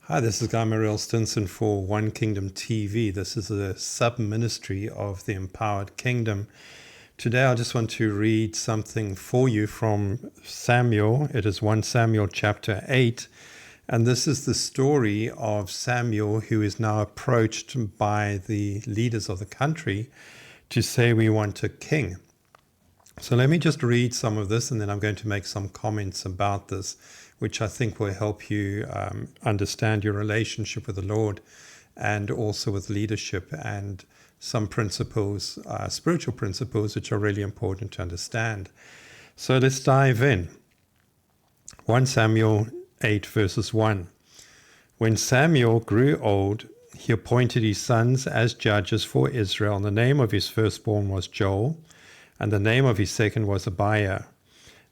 Hi, this is Guy Mariel Stinson for One Kingdom TV. This is a sub-ministry of the Empowered Kingdom. Today I just want to read something for you from Samuel. It is 1 Samuel chapter 8. And this is the story of Samuel, who is now approached by the leaders of the country to say we want a king. So let me just read some of this, and then I'm going to make some comments about this, which I think will help you understand your relationship with the Lord and also with leadership and some principles, spiritual principles, which are really important to understand. So let's dive in. 1 Samuel 8 verses 1. When Samuel grew old, he appointed his sons as judges for Israel. The name of his firstborn was Joel, and the name of his second was Abiah.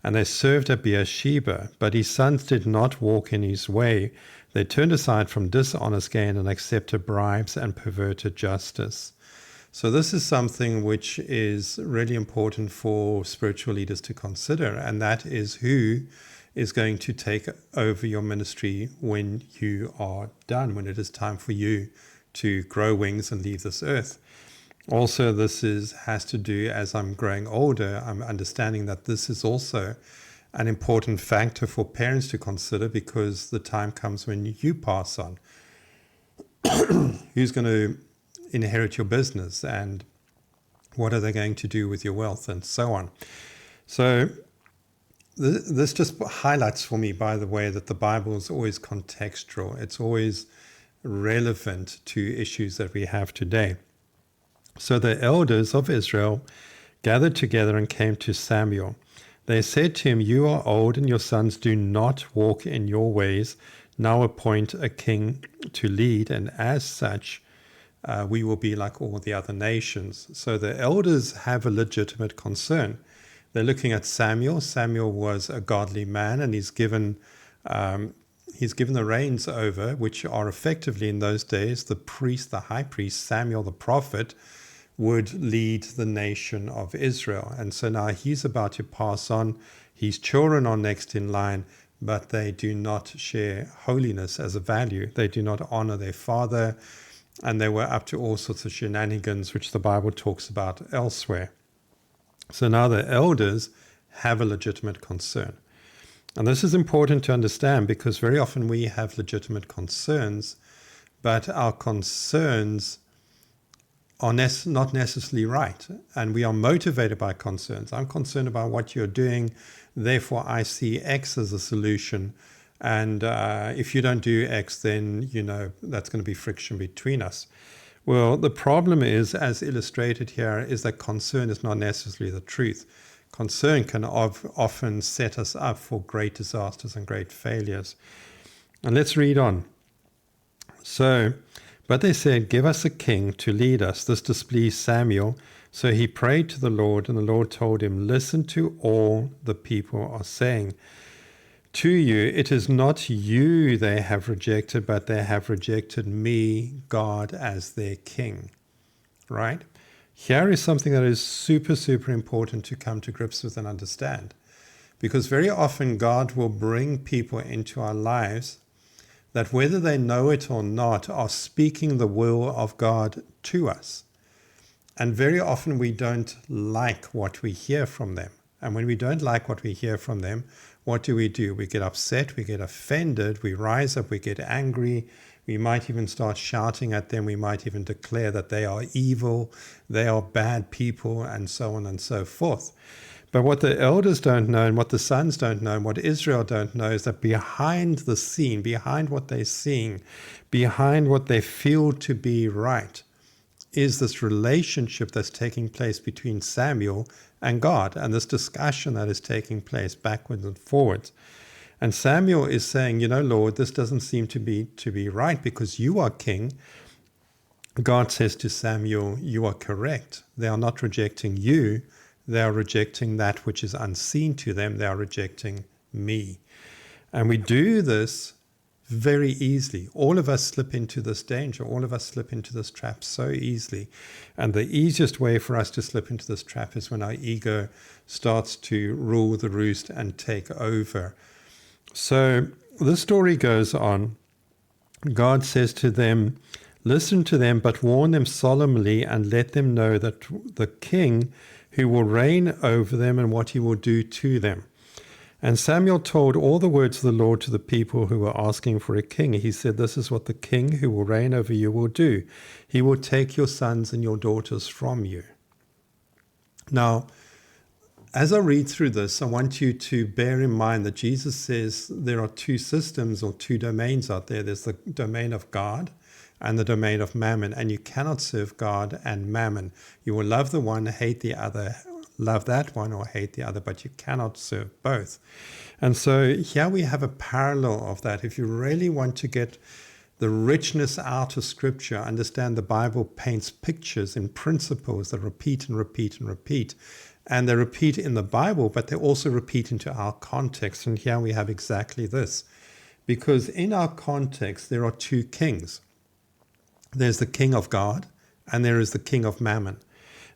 And they served at Beersheba, but his sons did not walk in his way. They turned aside from dishonest gain and accepted bribes and perverted justice. So this is something which is really important for spiritual leaders to consider, and that is who is going to take over your ministry when you are done, when it is time for you to grow wings and leave this earth. Also, this has to do, as I'm growing older, I'm understanding that this is also an important factor for parents to consider, because the time comes when you pass on. Who's going to inherit your business, and what are they going to do with your wealth, and so on. So this just highlights for me, by the way, that the Bible is always contextual. It's always relevant to issues that we have today. So the elders of Israel gathered together and came to Samuel. They said to him, "You are old, and your sons do not walk in your ways. Now appoint a king to lead, and as such, we will be like all the other nations." So the elders have a legitimate concern. They're looking at Samuel. Samuel was a godly man, and he's given the reins over, which are effectively in those days the priest, the high priest, Samuel the prophet, would lead the nation of Israel. And so now he's about to pass on. His children are next in line, but they do not share holiness as a value. They do not honor their father, and they were up to all sorts of shenanigans, which the Bible talks about elsewhere. So now the elders have a legitimate concern. And this is important to understand, because very often we have legitimate concerns, but our concerns are not necessarily right, and we are motivated by concerns. I'm concerned about what you're doing, therefore I see X as a solution, and if you don't do X, then that's going to be friction between us. Well, the problem is, as illustrated here, is that concern is not necessarily the truth. Concern can often set us up for great disasters and great failures. And let's read on. But they said, "Give us a king to lead us." This displeased Samuel. So he prayed to the Lord, and the Lord told him, "Listen to all the people are saying to you. It is not you they have rejected, but they have rejected me, God, as their king." Right? Here is something that is super, super important to come to grips with and understand. Because very often God will bring people into our lives that, whether they know it or not, are speaking the will of God to us. And very often we don't like what we hear from them. And when we don't like what we hear from them, what do? We get upset, we get offended, we rise up, we get angry. We might even start shouting at them. We might even declare that they are evil, they are bad people, and so on and so forth. But what the elders don't know, and what the sons don't know, and what Israel don't know, is that behind the scene, behind what they're seeing, behind what they feel to be right, is this relationship that's taking place between Samuel and God, and this discussion that is taking place backwards and forwards. And Samuel is saying, Lord, this doesn't seem to be right, because you are king. God says to Samuel, you are correct. They are not rejecting you. They are rejecting that which is unseen to them. They are rejecting me. And we do this very easily. All of us slip into this danger. All of us slip into this trap so easily. And the easiest way for us to slip into this trap is when our ego starts to rule the roost and take over. So the story goes on. God says to them, listen to them, but warn them solemnly and let them know that the king who will reign over them and what he will do to them. And Samuel told all the words of the Lord to the people who were asking for a king. He said, this is what the king who will reign over you will do. He will take your sons and your daughters from you. Now, as I read through this, I want you to bear in mind that Jesus says there are two systems or two domains out there. There's the domain of God and the domain of mammon, and you cannot serve God and mammon. You will love the one, hate the other, love that one or hate the other, but you cannot serve both. And so here we have a parallel of that. If you really want to get the richness out of Scripture, understand the Bible paints pictures and principles that repeat and repeat and repeat. And they repeat in the Bible, but they also repeat into our context. And here we have exactly this. Because in our context, there are two kings. There's the king of God, and there is the king of mammon.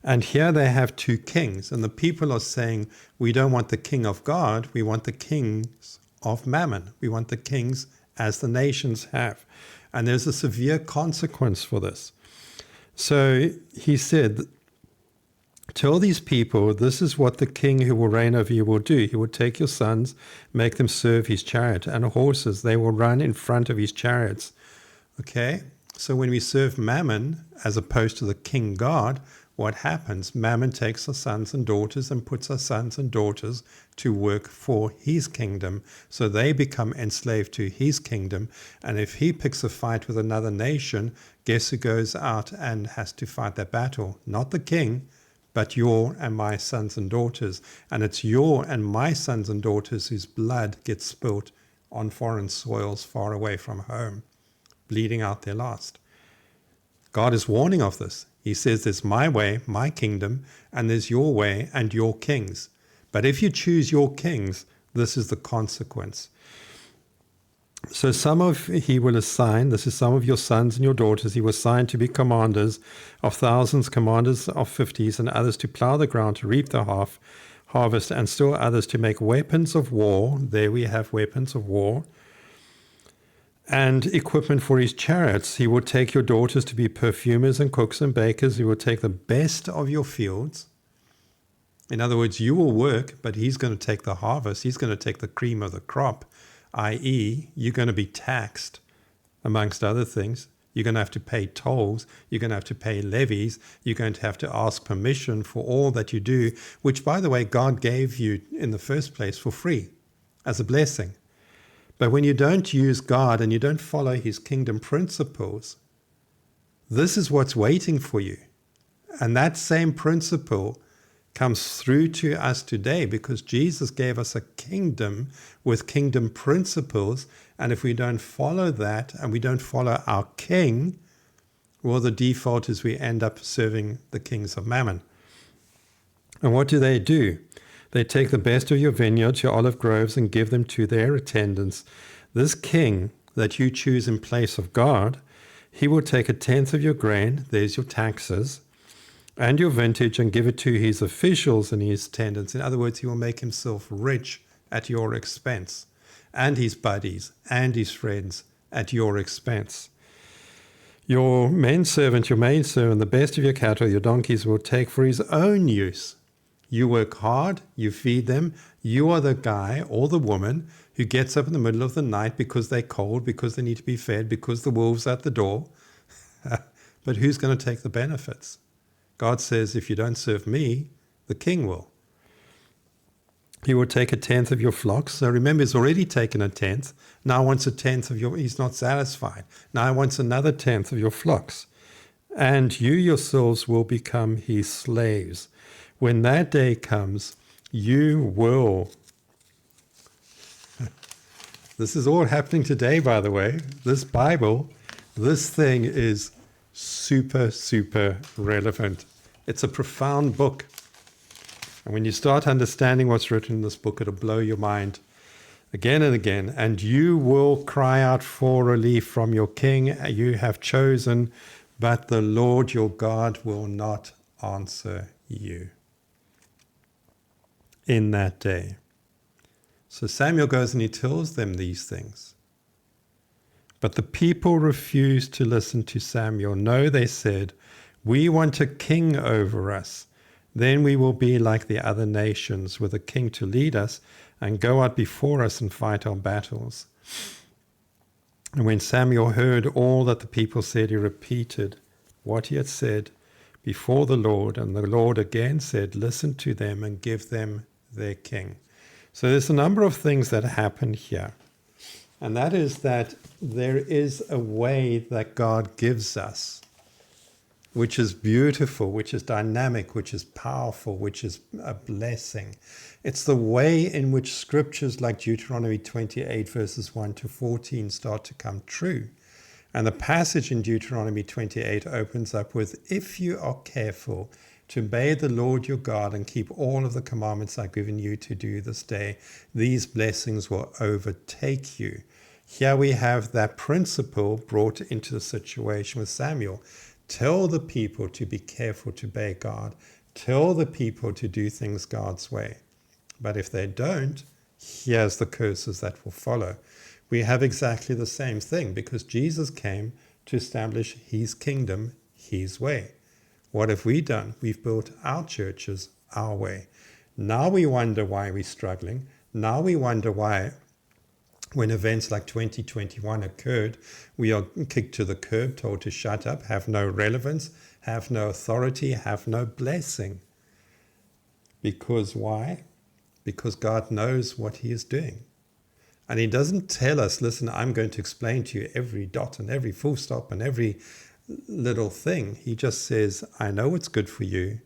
And here they have two kings. And the people are saying, we don't want the king of God, we want the kings of mammon. We want the kings as the nations have. And there's a severe consequence for this. So he said, tell these people, this is what the king who will reign over you will do. He will take your sons, make them serve his chariot and horses. They will run in front of his chariots. Okay? So when we serve mammon, as opposed to the king God, what happens? Mammon takes our sons and daughters and puts our sons and daughters to work for his kingdom. So they become enslaved to his kingdom. And if he picks a fight with another nation, guess who goes out and has to fight that battle? Not the king, but your and my sons and daughters. And it's your and my sons and daughters whose blood gets spilt on foreign soils far away from home, bleeding out their last. God is warning of this. He says there's my way, my kingdom, and there's your way and your kings. But if you choose your kings, this is the consequence. So he will assign, this is some of your sons and your daughters, he will assign to be commanders of thousands, commanders of 50s, and others to plow the ground, to reap the harvest, and still others to make weapons of war. There we have weapons of war. And equipment for his chariots. He will take your daughters to be perfumers and cooks and bakers. He will take the best of your fields. In other words, you will work, but he's going to take the harvest. He's going to take the cream of the crop, i.e., you're going to be taxed, amongst other things. You're going to have to pay tolls. You're going to have to pay levies. You're going to have to ask permission for all that you do, which, by the way, God gave you in the first place for free as a blessing. But when you don't use God and you don't follow his kingdom principles, this is what's waiting for you. And that same principle comes through to us today because Jesus gave us a kingdom with kingdom principles. And if we don't follow that and we don't follow our king, well, the default is we end up serving the kings of mammon. And what do? They take the best of your vineyards, your olive groves, and give them to their attendants. This king that you choose in place of God, he will take 1/10 of your grain, there's your taxes, and your vintage, and give it to his officials and his attendants. In other words, he will make himself rich at your expense, and his buddies and his friends at your expense. Your maidservant, the best of your cattle, your donkeys, will take for his own use. You work hard, you feed them, you are the guy or the woman who gets up in the middle of the night because they're cold, because they need to be fed, because the wolves are at the door. But who's going to take the benefits? God says, if you don't serve me, the king will. He will take 1/10 of your flocks. So remember, he's already taken 1/10. Now wants 1/10 of he's not satisfied. Now he wants another 1/10 of your flocks. And you yourselves will become his slaves. When that day comes, you will. This is all happening today, by the way. This Bible, this thing is super, super relevant. It's a profound book. And when you start understanding what's written in this book, it'll blow your mind again and again. And you will cry out for relief from your king you have chosen, but the Lord your God will not answer you in that day. So Samuel goes and he tells them these things. But the people refused to listen to Samuel. No, they said, we want a king over us. Then we will be like the other nations, with a king to lead us and go out before us and fight our battles. And when Samuel heard all that the people said, he repeated what he had said before the Lord. And the Lord again said, listen to them and give them their king. So there's a number of things that happen here. And that is that there is a way that God gives us, which is beautiful, which is dynamic, which is powerful, which is a blessing. It's the way in which scriptures like Deuteronomy 28 verses 1 to 14 start to come true. And the passage in Deuteronomy 28 opens up with, if you are careful to obey the Lord your God and keep all of the commandments I've given you to do this day, these blessings will overtake you. Here we have that principle brought into the situation with Samuel. Tell the people to be careful to obey God. Tell the people to do things God's way. But if they don't, here's the curses that will follow. We have exactly the same thing because Jesus came to establish his kingdom, his way. What have we done? We've built our churches our way. Now we wonder why we're struggling. Now we wonder why when events like 2021 occurred, we are kicked to the curb, told to shut up, have no relevance, have no authority, have no blessing. Because why? Because God knows what he is doing. And he doesn't tell us, listen, I'm going to explain to you every dot and every full stop and every little thing. He just says, I know what's good for you.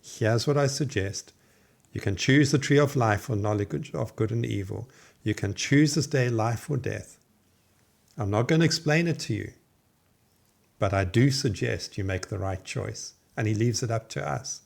Here's what I suggest. You can choose the tree of life or knowledge of good and evil. You can choose this day life or death. I'm not going to explain it to you, but I do suggest you make the right choice. And he leaves it up to us.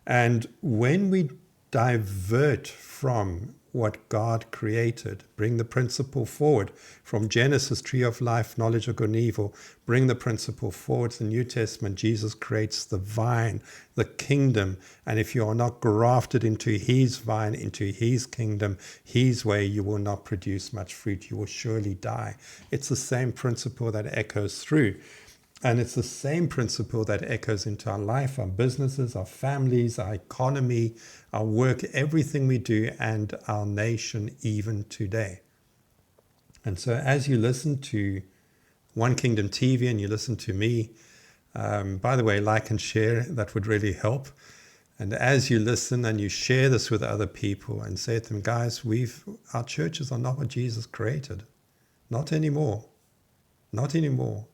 And when we divert from what God created, bring the principle forward from Genesis, tree of life, knowledge of good and evil, bring the principle forward to the New Testament. Jesus creates the vine, the kingdom. And if you are not grafted into his vine, into his kingdom, his way, you will not produce much fruit. You will surely die. It's the same principle that echoes through. And it's the same principle that echoes into our life, our businesses, our families, our economy, our work, everything we do, and our nation even today. And so as you listen to One Kingdom TV and you listen to me, by the way, like and share, that would really help. And as you listen and you share this with other people and say to them, guys, our churches are not what Jesus created. Not anymore. Not anymore.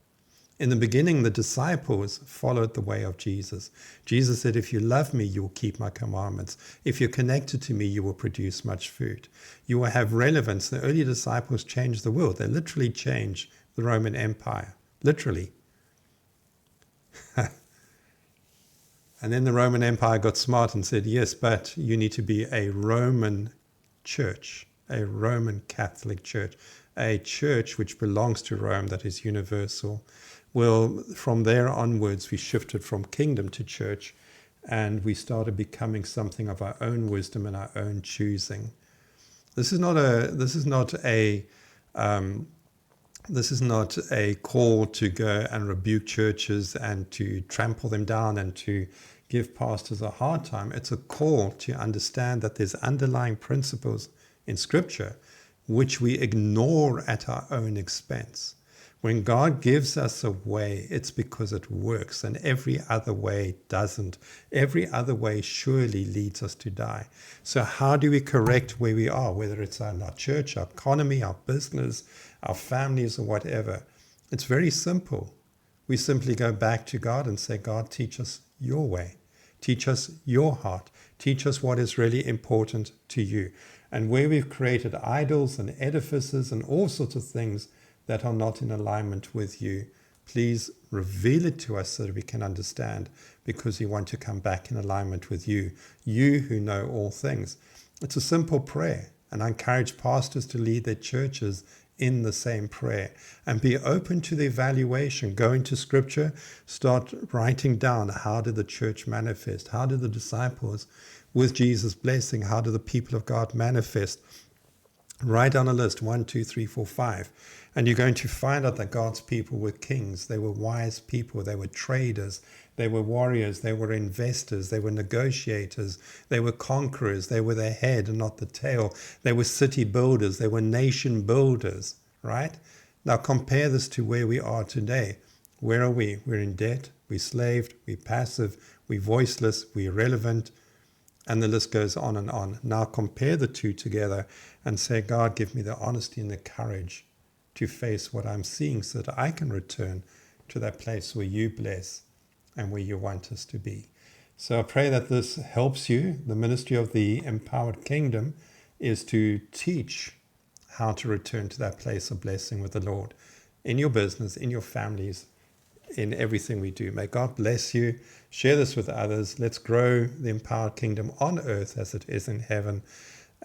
In the beginning, the disciples followed the way of Jesus. Jesus said, if you love me, you will keep my commandments. If you're connected to me, you will produce much fruit. You will have relevance. The early disciples changed the world. They literally changed the Roman Empire. Literally. And then the Roman Empire got smart and said, yes, but you need to be a Roman church, a Roman Catholic church, a church which belongs to Rome, that is universal. Well, from there onwards, we shifted from kingdom to church, and we started becoming something of our own wisdom and our own choosing. This is not a call to go and rebuke churches and to trample them down and to give pastors a hard time. It's a call to understand that there's underlying principles in Scripture which we ignore at our own expense. When God gives us a way, it's because it works, and every other way doesn't. Every other way surely leads us to die. So how do we correct where we are, whether it's in our church, our economy, our business, our families, or whatever? It's very simple. We simply go back to God and say, God, teach us your way. Teach us your heart. Teach us what is really important to you. And where we've created idols and edifices and all sorts of things that are not in alignment with you, please reveal it to us so that we can understand, because we want to come back in alignment with you, you who know all things. It's a simple prayer, and I encourage pastors to lead their churches in the same prayer and be open to the evaluation. Go into Scripture, start writing down, how did the church manifest? How did the disciples with Jesus' blessing, how did the people of God manifest? Write down a list, 1, 2, 3, 4, 5. And you're going to find out that God's people were kings. They were wise people. They were traders. They were warriors. They were investors. They were negotiators. They were conquerors. They were the head and not the tail. They were city builders. They were nation builders, right? Now compare this to where we are today. Where are we? We're in debt. We're slaved. We're passive. We're voiceless. We're irrelevant. And the list goes on and on. Now compare the two together and say, God, give me the honesty and the courage to face what I'm seeing so that I can return to that place where you bless and where you want us to be. So I pray that this helps you. The ministry of the Empowered Kingdom is to teach how to return to that place of blessing with the Lord in your business, in your families, in everything we do. May God bless you. Share this with others. Let's grow the Empowered Kingdom on earth as it is in heaven,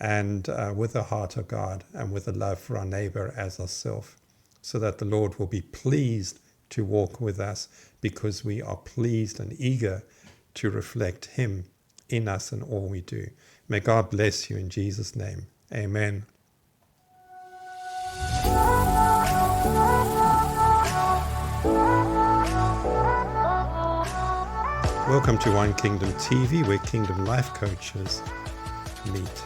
and with the heart of God and with a love for our neighbor as ourselves, so that the Lord will be pleased to walk with us, because we are pleased and eager to reflect Him in us in all we do. May God bless you in Jesus' name. Amen. Welcome to One Kingdom TV, where Kingdom Life Coaches meet.